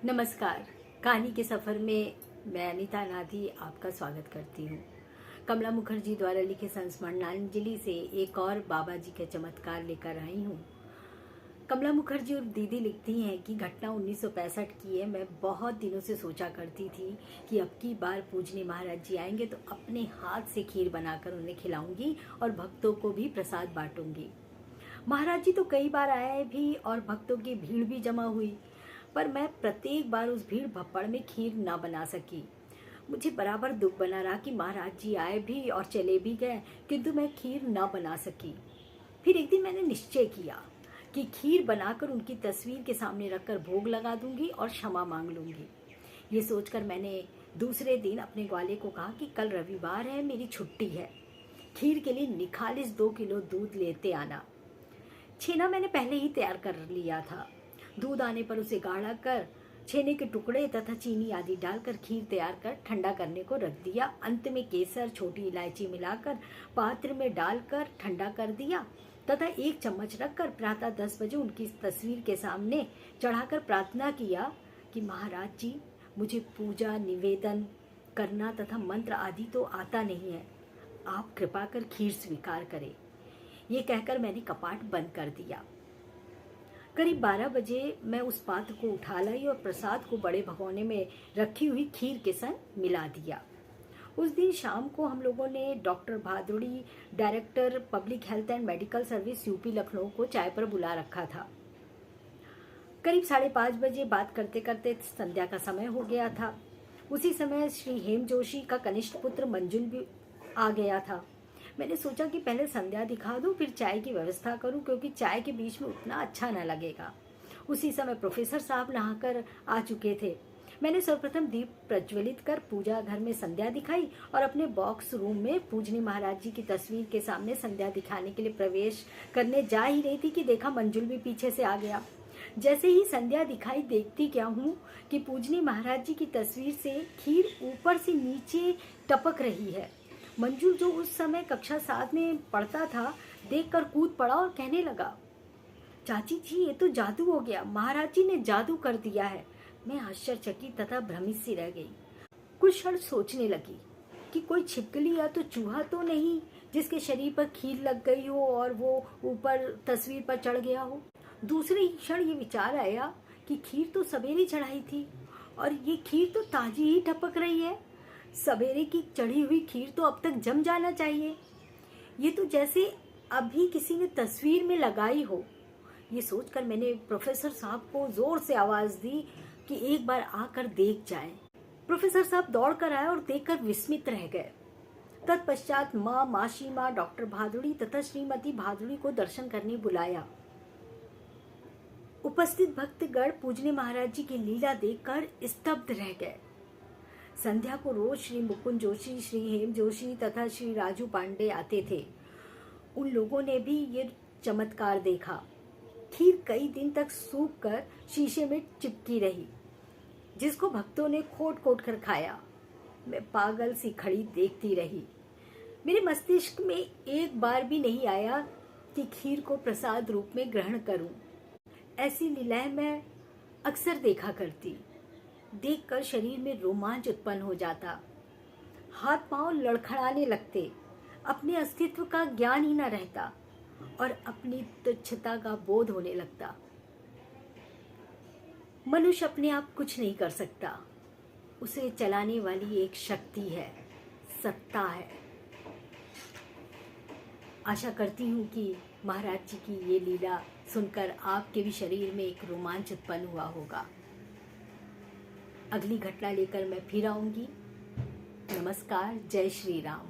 नमस्कार। कहानी के सफ़र में मैं अनीता नाधी आपका स्वागत करती हूँ। कमला मुखर्जी द्वारा लिखे संस्मरणांजलि से एक और बाबा जी के चमत्कार लेकर आई हूँ। कमला मुखर्जी और दीदी लिखती हैं कि घटना 1965 की है। मैं बहुत दिनों से सोचा करती थी कि अब की बार पूजनी महाराज जी आएंगे तो अपने हाथ से खीर बनाकर उन्हें खिलाऊंगी और भक्तों को भी प्रसाद बांटूंगी। महाराज जी तो कई बार आए भी और भक्तों की भीड़ भी जमा हुई, पर मैं प्रत्येक बार उस भीड़ भप्पड़ में खीर ना बना सकी। मुझे बराबर दुख बना रहा कि महाराज जी आए भी और चले भी गए, किंतु मैं खीर ना बना सकी। फिर एक दिन मैंने निश्चय किया कि खीर बनाकर उनकी तस्वीर के सामने रखकर भोग लगा दूंगी और क्षमा मांग लूंगी। ये सोचकर मैंने दूसरे दिन अपने ग्वाले को कहा कि कल रविवार है, मेरी छुट्टी है, खीर के लिए निखालिस 2 किलो दूध लेते आना। छेना मैंने पहले ही तैयार कर लिया था। दूध आने पर उसे गाढ़ा कर छेने के टुकड़े तथा चीनी आदि डालकर खीर तैयार कर ठंडा करने को रख दिया। अंत में केसर, छोटी इलायची मिलाकर पात्र में डालकर ठंडा कर दिया तथा 1 चम्मच रखकर प्रातः 10 बजे उनकी तस्वीर के सामने चढ़ाकर प्रार्थना किया कि महाराज जी, मुझे पूजा निवेदन करना तथा मंत्र आदि तो आता नहीं है, आप कृपा कर खीर स्वीकार करें। ये कहकर मैंने कपाट बंद कर दिया। करीब 12 बजे मैं उस पात्र को उठा लाई और प्रसाद को बड़े भगोने में रखी हुई खीर के संग मिला दिया। उस दिन शाम को हम लोगों ने doctor Bhaduri, director public health and medical service UP Lucknow को चाय पर बुला रखा था। करीब 5:30 बजे बात करते करते संध्या का समय हो गया था। उसी समय श्री हेम जोशी का कनिष्ठ पुत्र मंजुल भी आ गया था। मैंने सोचा कि पहले संध्या दिखा दूं, फिर चाय की व्यवस्था करूं, क्योंकि चाय के बीच में उतना अच्छा न लगेगा। उसी समय प्रोफेसर साहब नहाकर आ चुके थे। मैंने सर्वप्रथम दीप प्रज्वलित कर पूजा घर में संध्या दिखाई और अपने बॉक्स रूम में पूजनी महाराज जी की तस्वीर के सामने संध्या दिखाने के लिए प्रवेश करने जा ही रही थी कि देखा मंजुल भी पीछे से आ गया। जैसे ही संध्या दिखाई, देखती क्या हूँ कि पूजनी महाराज जी की तस्वीर से खीर ऊपर से नीचे टपक रही है। मंजू, जो उस समय कक्षा 7 में पढ़ता था, देखकर कूद पड़ा और कहने लगा, चाची जी, ये तो जादू हो गया, महाराज जी ने जादू कर दिया है। मैं आश्चर्यचकित तथा भ्रमित सी रह गई। कुछ क्षण सोचने लगी कि कोई छिपकली या तो चूहा तो नहीं जिसके शरीर पर खीर लग गई हो और वो ऊपर तस्वीर पर चढ़ गया हो। दूसरे ही क्षण ये विचार आया कि खीर तो सवेरे चढ़ाई थी और ये खीर तो ताजी ही टपक रही है। सवेरे की चढ़ी हुई खीर तो अब तक जम जाना चाहिए। ये तो जैसे अभी किसी ने तस्वीर में लगाई हो। ये सोचकर मैंने प्रोफेसर साहब को जोर से आवाज दी कि एक बार आकर देख जाएं। प्रोफेसर साहब दौड़कर आए और देखकर विस्मित रह गए। तत्पश्चात माँ, मासी माँ, डॉक्टर भादुड़ी तथा श्रीमती भादुड़ी को दर्शन करने बुलाया। उपस्थित भक्तगण पूजनी महाराज जी की लीला देखकर स्तब्ध रह गए। संध्या को रोज श्री मुकुंद जोशी, श्री हेम जोशी तथा श्री राजू पांडे आते थे। उन लोगों ने भी ये चमत्कार देखा। खीर कई दिन तक सूख कर शीशे में चिपकी रही, जिसको भक्तों ने खोट खोट कर खाया। मैं पागल सी खड़ी देखती रही। मेरे मस्तिष्क में एक बार भी नहीं आया कि खीर को प्रसाद रूप में ग्रहण करूं। ऐसी लीलाएं मैं अक्सर देखा करती। देखकर शरीर में रोमांच उत्पन्न हो जाता, हाथ पांव लड़खड़ाने लगते, अपने अस्तित्व का ज्ञान ही न रहता और अपनी तुच्छता का बोध होने लगता। मनुष्य अपने आप कुछ नहीं कर सकता, उसे चलाने वाली एक शक्ति है, सत्ता है। आशा करती हूँ कि महाराज जी की ये लीला सुनकर आपके भी शरीर में एक रोमांच उत्पन्न हुआ होगा। अगली घटना लेकर मैं फिर आऊंगी। नमस्कार, जय श्री राम।